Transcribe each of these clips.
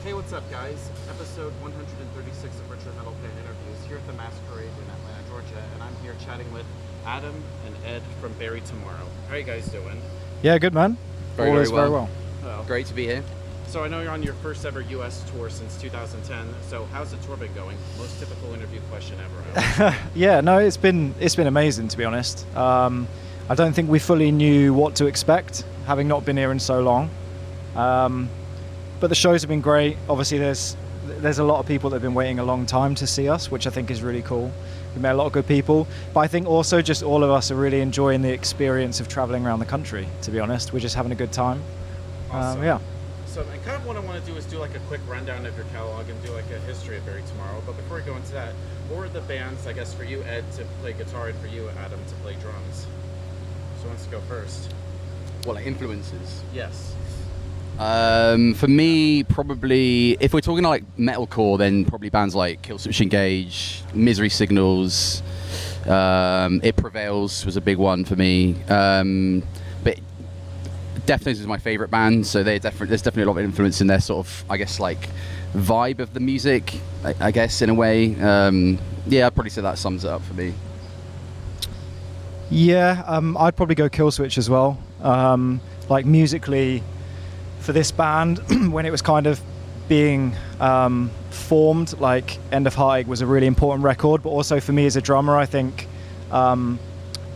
Hey, what's up, guys? Episode 136 of RichardMetalFan interviews here at the Masquerade in Atlanta, Georgia, and I'm here chatting with Adam and Ed from Bury Tomorrow. How are you guys doing? Yeah, good man. Very well. Hello. Great to be here. So I know you're on your first ever U.S. tour since 2010. So how's the tour been going? Most typical interview question ever. Yeah, no, it's been amazing, to be honest. I don't think we fully knew what to expect, having not been here in so long. But the shows have been great. Obviously, there's a lot of people that have been waiting a long time to see us, which I think is really cool. We met a lot of good people, but I think also just all of us are really enjoying the experience of traveling around the country. To be honest, we're just having a good time. Awesome. Yeah. So and kind of what I want to do is do like a quick rundown of your catalog and do like a history of Bury Tomorrow. But before we go into that, what were the bands, I guess, for you, Ed, to play guitar, and for you, Adam, to play drums? So who wants to go first? What, like influences? Yes. For me, probably, if we're talking like metalcore, then probably bands like Killswitch Engage, Misery Signals, It Prevails was a big one for me. But Deftones is my favourite band, so there's definitely a lot of influence in their sort of, I guess, like vibe of the music, I guess, in a way. Yeah, I'd probably say that sums it up for me. Yeah, I'd probably go Killswitch as well. Like musically, for this band, when it was kind of being formed, like End of Heartache was a really important record, but also for me as a drummer, I think I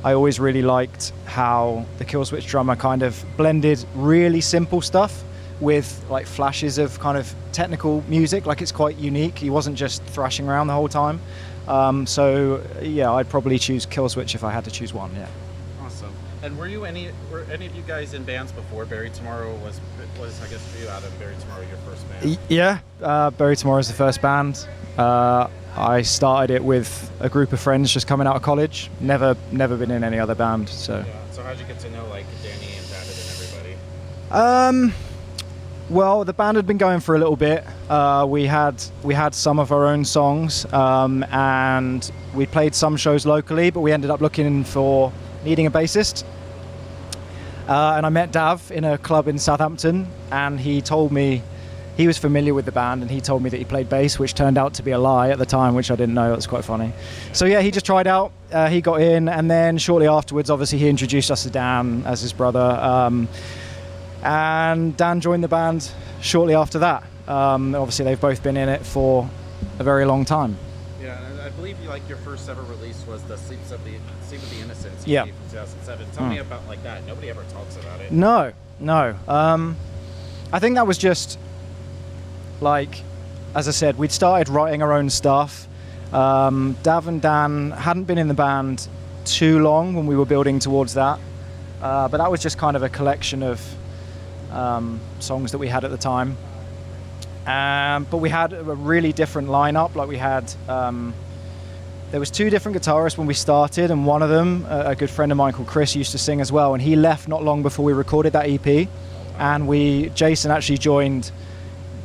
always really liked how the Killswitch drummer kind of blended really simple stuff with like flashes of kind of technical music. Like, it's quite unique. He wasn't just thrashing around the whole time. So yeah, I'd probably choose Killswitch if I had to choose one. Yeah. Awesome. And were any of you guys in bands before Bury Tomorrow was I guess for you, Adam, Bury Tomorrow your first band? Yeah, Bury Tomorrow is the first band. I started it with a group of friends just coming out of college. Never been in any other band. So. Yeah. So how'd you get to know like Danny and David and everybody? Well, the band had been going for a little bit. We had some of our own songs, and we played some shows locally, but we ended up needing a bassist. And I met Dav in a club in Southampton, and he told me he was familiar with the band, and he told me that he played bass, which turned out to be a lie at the time, which I didn't know. That's quite funny. So yeah, he just tried out. He got in, and then shortly afterwards, obviously, he introduced us to Dan as his brother. And Dan joined the band shortly after that. Obviously, they've both been in it for a very long time. Yeah, and I believe your first ever release was the Sleep of the Innocents. Yeah. From 2007. Tell me about like that. Nobody ever talks about it. No. I think that was just like, as I said, we'd started writing our own stuff. Dav and Dan hadn't been in the band too long when we were building towards that. But that was just kind of a collection of songs that we had at the time. But we had a really different lineup. Like, we had there was two different guitarists when we started, and one of them, a good friend of mine called Chris, used to sing as well, and he left not long before we recorded that EP. And Jason actually joined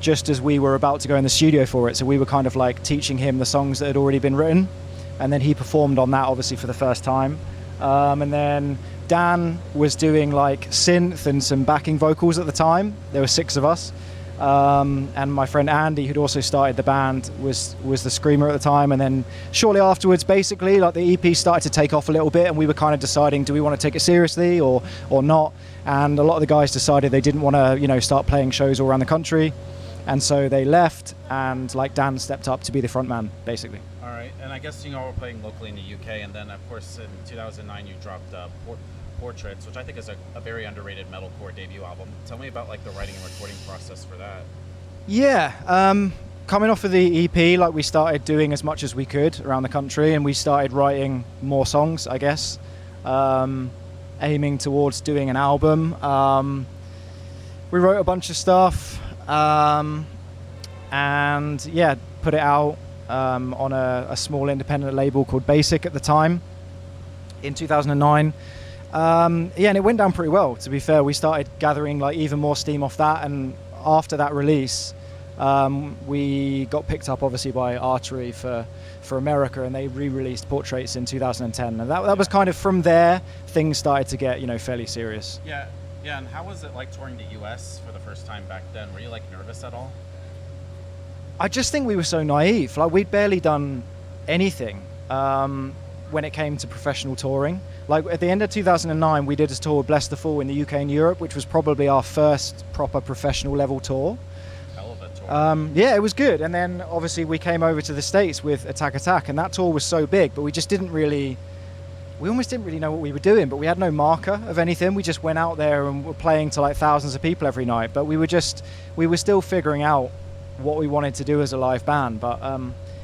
just as we were about to go in the studio for it, so we were kind of like teaching him the songs that had already been written, and then he performed on that obviously for the first time. And then Dan was doing like synth and some backing vocals at the time. There were 6 of us. And my friend Andy, who'd also started the band, was the screamer at the time. And then shortly afterwards, basically, like, the EP started to take off a little bit, and we were kind of deciding, do we want to take it seriously or not? And a lot of the guys decided they didn't want to, start playing shows all around the country. And so they left, and like Dan stepped up to be the front man, basically. All right, and I guess were playing locally in the UK, and then of course in 2009 you dropped Portraits, which I think is a very underrated metalcore debut album. Tell me about like the writing and recording process for that. Yeah, coming off of the EP, like, we started doing as much as we could around the country, and we started writing more songs, I guess, aiming towards doing an album. We wrote a bunch of stuff, and yeah, put it out on a small independent label called Basic at the time in 2009. And it went down pretty well, to be fair. We started gathering like even more steam off that, and after that release, we got picked up obviously by Artery for America, and they re-released Portraits in 2010, and that was kind of from there things started to get fairly serious. Yeah, and how was it like touring the US for the first time back then? Were you like nervous at all? I just think we were so naive. Like, we'd barely done anything when it came to professional touring. Like, at the end of 2009, we did a tour with Bless the Fool in the UK and Europe, which was probably our first proper professional level tour. Hell of a tour. Yeah, it was good. And then obviously we came over to the States with Attack, and that tour was so big, but we almost didn't really know what we were doing, but we had no marker of anything. We just went out there and were playing to like thousands of people every night, but we were still figuring out what we wanted to do as a live band. But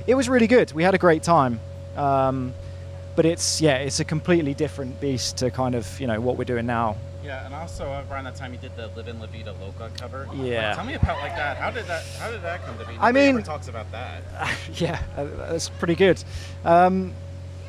it was really good. We had a great time. But it's a completely different beast to kind of, what we're doing now. Yeah, and also around that time you did the Live in La Vida Loca cover. Yeah. Like, tell me about like that. How did that come to be? I mean, nobody ever talks about that. Yeah, that's pretty good.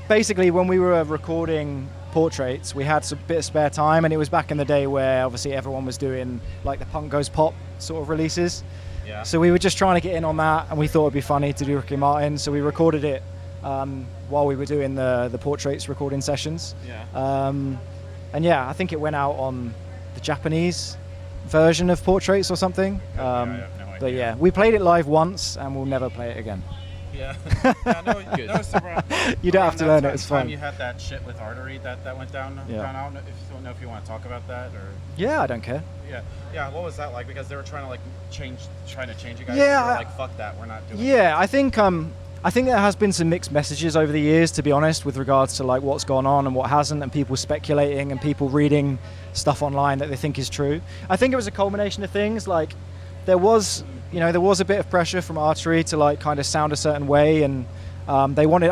Basically, when we were recording Portraits, we had a bit of spare time, and it was back in the day where obviously everyone was doing like the Punk Goes Pop sort of releases. Yeah. So we were just trying to get in on that, and we thought it'd be funny to do Ricky Martin, so we recorded it while we were doing the Portraits recording sessions. Yeah. And yeah, I think it went out on the Japanese version of Portraits or something. I have no idea. But yeah, we played it live once, and we'll never play it again. Yeah. No, so You don't have to learn it, it's fine. fine. You had that shit with Artery that went down. Yeah. I don't know if you want to talk about that or. Yeah, I don't care. Yeah. What was that like? Because they were trying to change you guys. Yeah, You were like, fuck that, we're not doing. Yeah, I think there has been some mixed messages over the years, to be honest, with regards to like what's gone on and what hasn't, and people speculating and people reading stuff online that they think is true. I think it was a culmination of things. Like, there was a bit of pressure from Artery to like kind of sound a certain way, and they wanted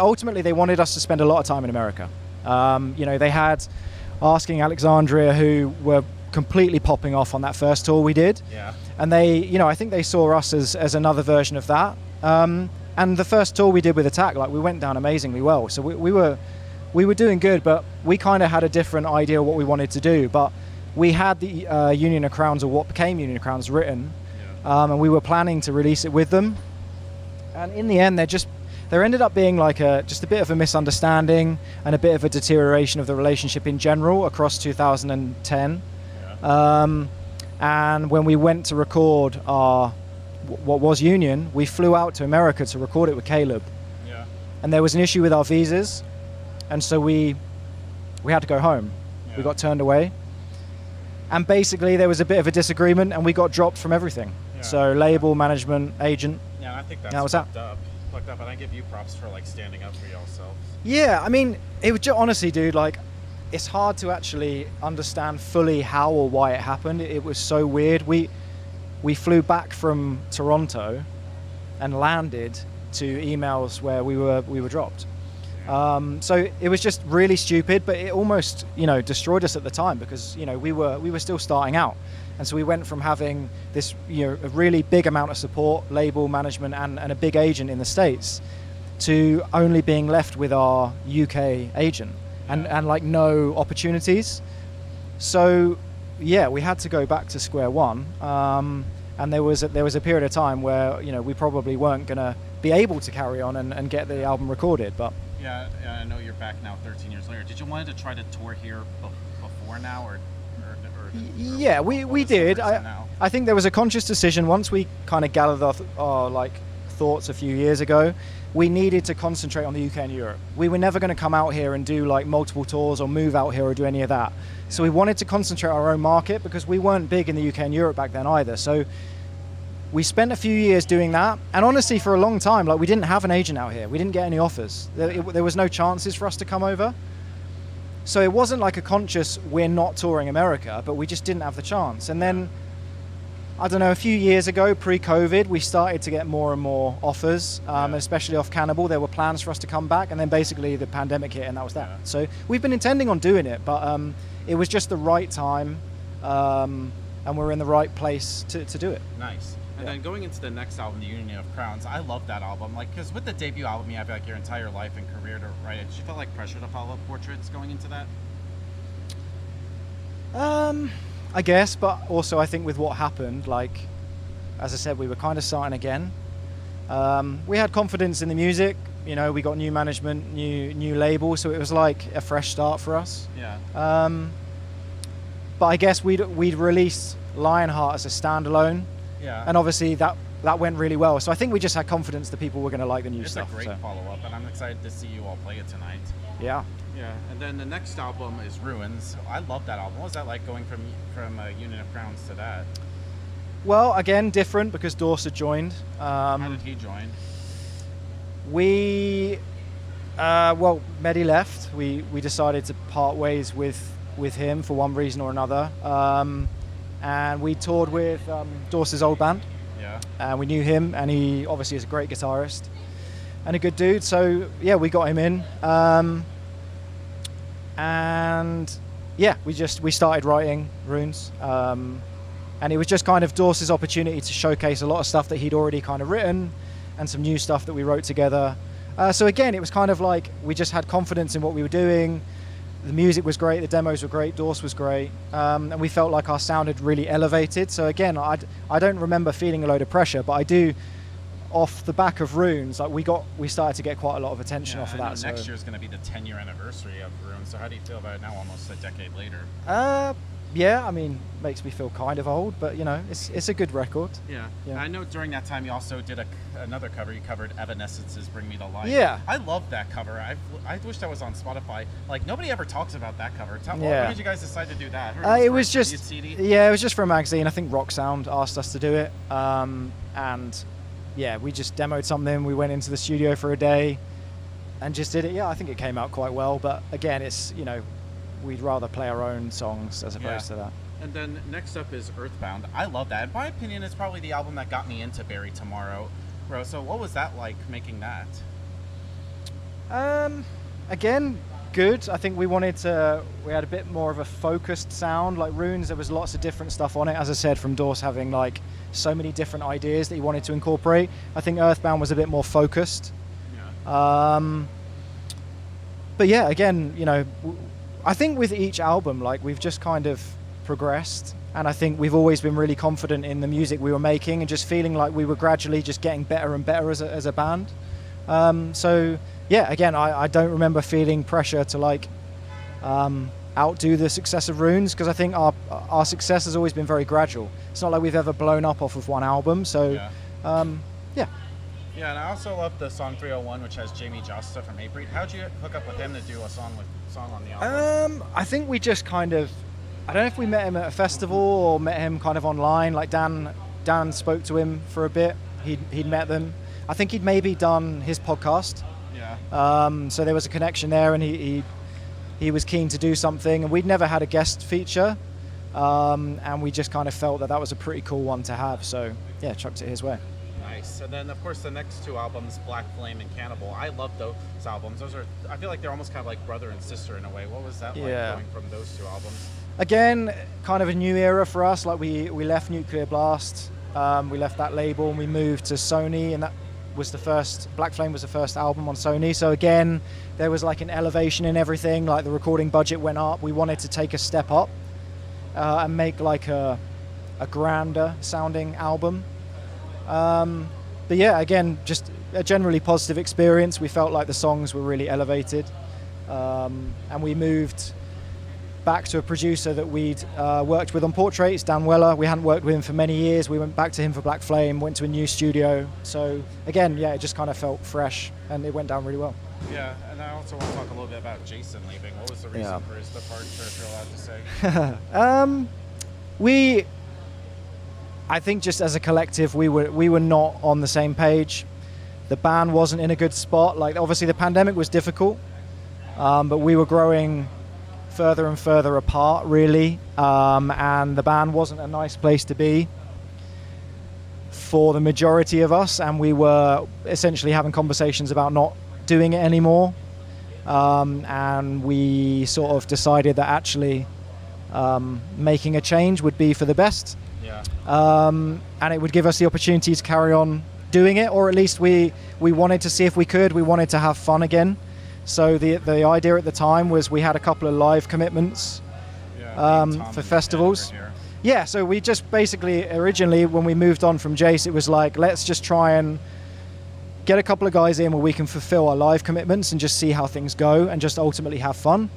us to spend a lot of time in America. They had Asking Alexandria, who were completely popping off on that first tour we did. Yeah. And they, I think they saw us as another version of that. And the first tour we did with Attack, like, we went down amazingly well. So we were doing good, but we kind of had a different idea of what we wanted to do. But we had the Union of Crowns, or what became Union of Crowns, written, and we were planning to release it with them. And in the end, there ended up being like just a bit of a misunderstanding and a bit of a deterioration of the relationship in general across 2010. And when we went to record what was Union, we flew out to America to record it with Caleb. Yeah. And there was an issue with our visas, and so we had to go home. Yeah. We got turned away. And basically there was a bit of a disagreement, and we got dropped from everything. Yeah. So label, management, agent. Yeah, and I think that's That was fucked up. And I give you props for like standing up for yourselves. Yeah, I mean, it was just, honestly, dude, like, it's hard to actually understand fully how or why it happened. It was so weird. We flew back from Toronto and landed to emails where we were dropped. So it was just really stupid, but it almost, destroyed us at the time, because, we were still starting out. And so we went from having this, a really big amount of support, label, management, and a big agent in the States, to only being left with our UK agent and like no opportunities. So yeah, we had to go back to square one. And there was a period of time where, we probably weren't going to be able to carry on and get the album recorded. But yeah, I know you're back now 13 years later. Did you want to try to tour here before now, or yeah, we did. I think there was a conscious decision once we kind of gathered our like thoughts a few years ago. We needed to concentrate on the UK and Europe. We were never going to come out here and do like multiple tours or move out here or do any of that. So we wanted to concentrate our own market, because we weren't big in the UK and Europe back then either. So we spent a few years doing that, and honestly, for a long time, like, we didn't have an agent out here. We didn't get any offers. There was no chances for us to come over. So it wasn't like a conscious, we're not touring America, but we just didn't have the chance. And then, I don't know, a few years ago, pre-COVID, we started to get more and more offers, especially off Cannibal. There were plans for us to come back, and then basically the pandemic hit, and that was that. Yeah. So we've been intending on doing it, but it was just the right time, and we're in the right place to do it. Nice. And then going into the next album, The Union of Crowns, I love that album. Like, because with the debut album, you have like your entire life and career to write it. Did you feel like pressure to follow up Portraits going into that? I guess, but also I think with what happened, like, as I said, we were kind of starting again. We had confidence in the music. We got new management, new label, so it was like a fresh start for us. Yeah. But I guess we'd released Lionheart as a standalone. Yeah. And obviously that that went really well. So I think we just had confidence that people were going to like the new It's stuff. a great so. follow-up, and I'm excited to see you all play it tonight. Yeah. Yeah, and then the next album is Ruins. I love that album. What was that like going from Union of Crowns to that? Well, again, different because Dorset joined. How did he join? Well, Mehdi left. We decided to part ways with him for one reason or another. And we toured with Dorset's old band. Yeah. And we knew him, and he obviously is a great guitarist and a good dude. So yeah, we got him in. And yeah, we started writing Runes. And it was just kind of Dorset's opportunity to showcase a lot of stuff that he'd already kind of written and some new stuff that we wrote together. So again, it was kind of like we just had confidence in what we were doing. The music was great, the demos were great, Dorse was great, and we felt like our sound had really elevated. So again, I don't remember feeling a load of pressure, but I do, off the back of Runes, like we started to get quite a lot of attention off of that. Next year is going to be the 10-year anniversary of Runes. So how do you feel about it now, almost a decade later? Yeah, I mean, makes me feel kind of old, but you know, it's a good record. Yeah. Yeah. I know during that time you also did another cover. You covered Evanescence's "Bring Me to Life." Yeah. I love that cover. I wish that was on Spotify. Like nobody ever talks about that cover. Why Yeah. did you guys decide to do that? It was for a just CD? yeah, it was just for a magazine. I think Rock Sound asked us to do it, and yeah, we just demoed something. We went into the studio for a day and just did it. Yeah, I think it came out quite well. But again, it's we'd rather play our own songs as opposed to that. And then next up is Earthbound. I love that. In my opinion, it's probably the album that got me into Bury Tomorrow. Bro, so what was that like making that? Again, good. I think we had a bit more of a focused sound. Like Runes, there was lots of different stuff on it. As I said, from Dorse having like so many different ideas that he wanted to incorporate. I think Earthbound was a bit more focused. Yeah. But yeah, again, I think with each album, like we've just kind of progressed, and I think we've always been really confident in the music we were making and just feeling like we were gradually just getting better and better as a band. So yeah, again, I don't remember feeling pressure to like outdo the success of Runes, because I think our success has always been very gradual. It's not like we've ever blown up off of one album. So yeah. Yeah, and I also love the song 301, which has Jamie Josta from Hatebreed. How'd you hook up with him to do a song on the album? I think we just kind of, I don't know if we met him at a festival or met him kind of online. Like Dan spoke to him for a bit. He'd met them. I think he'd maybe done his podcast. Yeah. So there was a connection there, and he was keen to do something. And we'd never had a guest feature, and we just kind of felt that was a pretty cool one to have. So yeah, chucked it his way. Nice. And then, of course, the next two albums, Black Flame and Cannibal. I love those albums. I feel like they're almost kind of like brother and sister in a way. What was that like going from those two albums? Again, kind of a new era for us. Like we left Nuclear Blast, we left that label, and we moved to Sony, and that was the first. Black Flame was the first album on Sony. So again, there was like an elevation in everything. Like the recording budget went up. We wanted to take a step up and make like a grander sounding album. But yeah, again, just a generally positive experience. We felt like the songs were really elevated, and we moved back to a producer that we'd worked with on Portraits, Dan Weller. We hadn't worked with him for many years. We went back to him for Black Flame, went to a new studio. So again, yeah, it just kind of felt fresh, and it went down really well. Yeah, and I also want to talk a little bit about Jason leaving. What was the reason for his departure, if you're allowed to say? I think just as a collective, we were not on the same page. The band wasn't in a good spot. Like obviously the pandemic was difficult, but we were growing further and further apart, really, and the band wasn't a nice place to be for the majority of us, and we were essentially having conversations about not doing it anymore, and we sort of decided that actually making a change would be for the best. Yeah. And it would give us the opportunity to carry on doing it, or at least we wanted to see if we could. We wanted to have fun again. So the idea at the time was we had a couple of live commitments for festivals. Yeah, so we just basically, originally when we moved on from Jace, it was like, let's just try and get a couple of guys in where we can fulfill our live commitments and just see how things go and just ultimately have fun.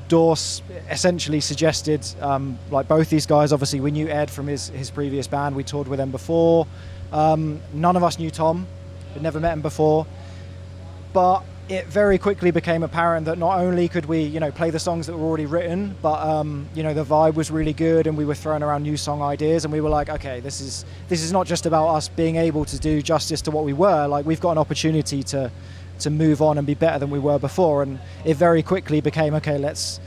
Dorse essentially suggested, like both these guys, obviously we knew Ed from his previous band, we toured with them before. None of us knew Tom, we'd never met him before. But it very quickly became apparent that not only could we, play the songs that were already written, but the vibe was really good, and we were throwing around new song ideas, and we were like, okay, this is not just about us being able to do justice to what we were. Like, we've got an opportunity to move on and be better than we were before. And it very quickly became, okay, let's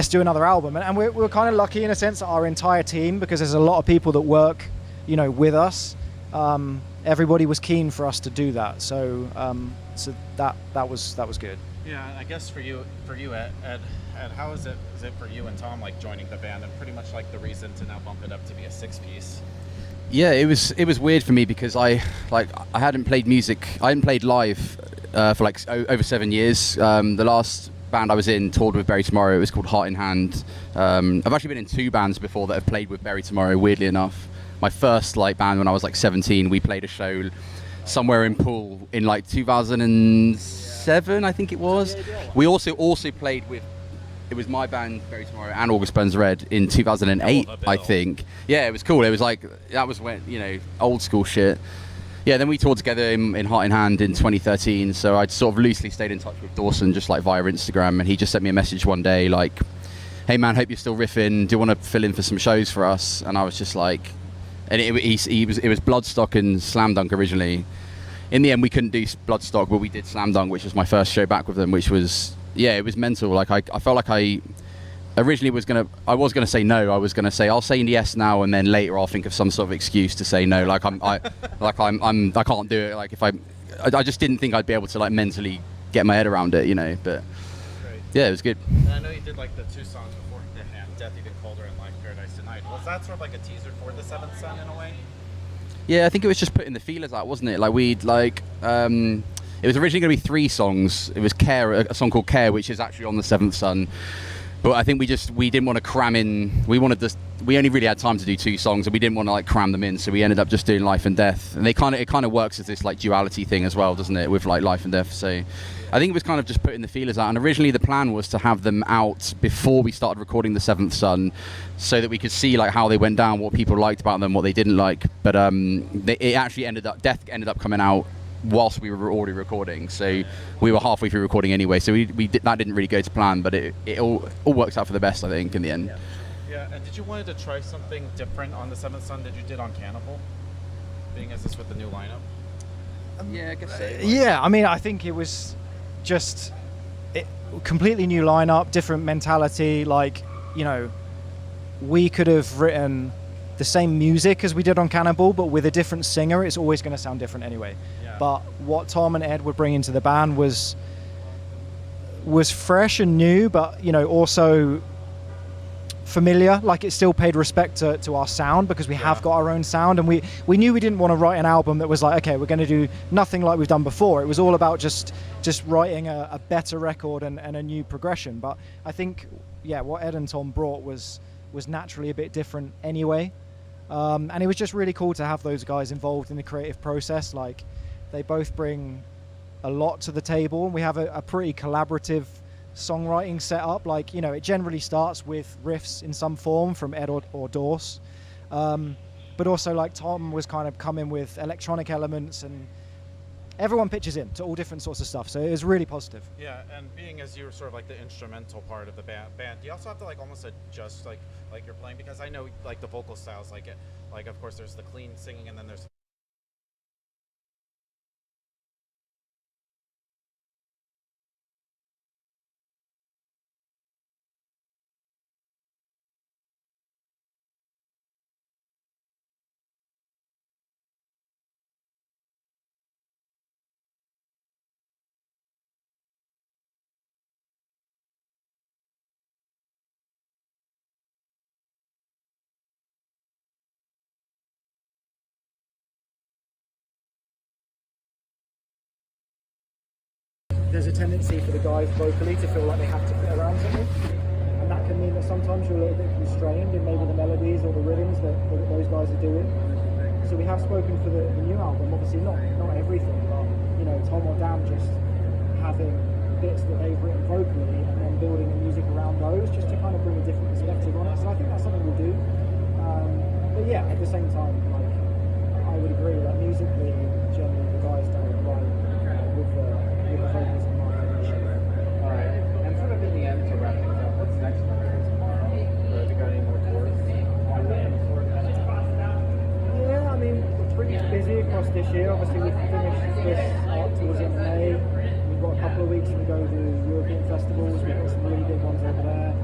do another album. And we're kind of lucky in a sense that our entire team, because there's a lot of people that work, with us. Everybody was keen for us to do that. So that was good. Yeah, and I guess for you, Ed, how is it for you and Tom, like, joining the band and pretty much like the reason to now bump it up to be a 6-piece? Yeah, it was weird for me because I hadn't played music. I hadn't played live for like over 7 years. The last band I was in toured with Bury Tomorrow. It was called Heart in Hand. I've actually been in 2 bands before that have played with Bury Tomorrow, weirdly enough. My first band when I was like 17, we played a show somewhere in Poole in like 2007, I think it was. We also played with, it was my band Bury Tomorrow and August Burns Red in 2008, I think. Yeah, it was cool. It was like, that was when, old school shit. Yeah, then we toured together in Heart in Hand in 2013, so I'd sort of loosely stayed in touch with Dawson just like via Instagram, and he just sent me a message one day like, hey man, hope you're still riffing, do you want to fill in for some shows for us? And I was just like, and it was Bloodstock and Slam Dunk originally. In the end we couldn't do Bloodstock, but we did Slam Dunk, which was my first show back with them, which was, yeah, it was mental. Like I felt like I originally was gonna say no. I was gonna say I'll say yes now, and then later I'll think of some sort of excuse to say no. Like I can't do it. Like if I just didn't think I'd be able to like mentally get my head around it, But yeah, it was good. And I know you did like the 2 songs before Death Even Colder and Life Paradise Tonight. Was that sort of like a teaser for the Seventh Son in a way? Yeah, I think it was just putting the feelers out, wasn't it? Like it was originally going to be 3 songs. It was Care, a song called Care, which is actually on the Seventh Son. But I think we didn't want to cram in. We only really had time to do 2 songs, and we didn't want to like cram them in. So we ended up just doing Life and Death. And it kind of works as this like duality thing as well, doesn't it? With like Life and Death. So I think it was kind of just putting the feelers out. And originally the plan was to have them out before we started recording the Seventh Son, so that we could see like how they went down, what people liked about them, what they didn't like. But it actually Death ended up coming out whilst we were already recording, so we were halfway through recording anyway, so that didn't really go to plan, but it all works out for the best, I think, in the end. Yeah, and did you wanted to try something different on the Seventh Son that you did on Cannibal, being as this with the new lineup? Yeah, I guess so. Yeah, I mean, I think it was just completely new lineup, different mentality. Like, we could have written the same music as we did on Cannibal, but with a different singer. It's always going to sound different anyway. Yeah. But what Tom and Ed would bring into the band was fresh and new, but also familiar. Like, it still paid respect to our sound, because we have got our own sound, and we knew we didn't want to write an album that was like, okay, we're going to do nothing like we've done before. It was all about just writing a better record and a new progression. But I think, what Ed and Tom brought was naturally a bit different anyway. And it was just really cool to have those guys involved in the creative process. Like, they both bring a lot to the table. We have a pretty collaborative songwriting setup. Like, it generally starts with riffs in some form from Ed or Dorse. But also, like, Tom was kind of coming with electronic elements, and everyone pitches in to all different sorts of stuff. So it was really positive. Yeah, and being as you were sort of like the instrumental part of the band, do you also have to like almost adjust like you're playing? Because I know like the vocal styles, like of course there's the clean singing, and then there's there's a tendency for the guys vocally to feel like they have to fit around something, and that can mean that sometimes you're a little bit constrained in maybe the melodies or the rhythms that those guys are doing. So we have spoken for the new album, obviously not everything, but Tom or Dan just having bits that they've written vocally, and then building the music around those, just to kind of bring a different perspective on it. So I think that's something we'll do. But yeah, at the same time, like, I would agree that musically, generally, the guys don't write with the vocals in mind. Alright, and sort of in the end, to wrap things up, what's next for you tomorrow? Have you got any more tours? Yeah, I mean, we're pretty busy across this year. Obviously, we've finished this art tours in May. We've got a couple of weeks to go to European festivals. We've got some really big ones over there.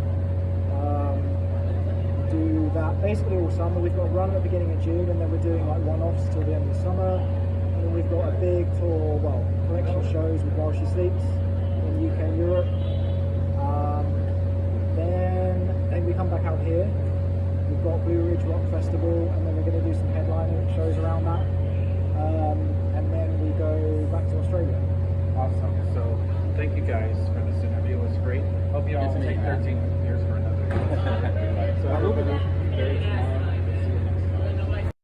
Do that basically all summer. We've got a run at the beginning of June, and then we're doing like one-offs till the end of summer. And then we've got a big tour, well, collection of shows with While She Sleeps in the UK and Europe. Then we come back out here. We've got Blue Ridge Rock Festival, and then we're going to do some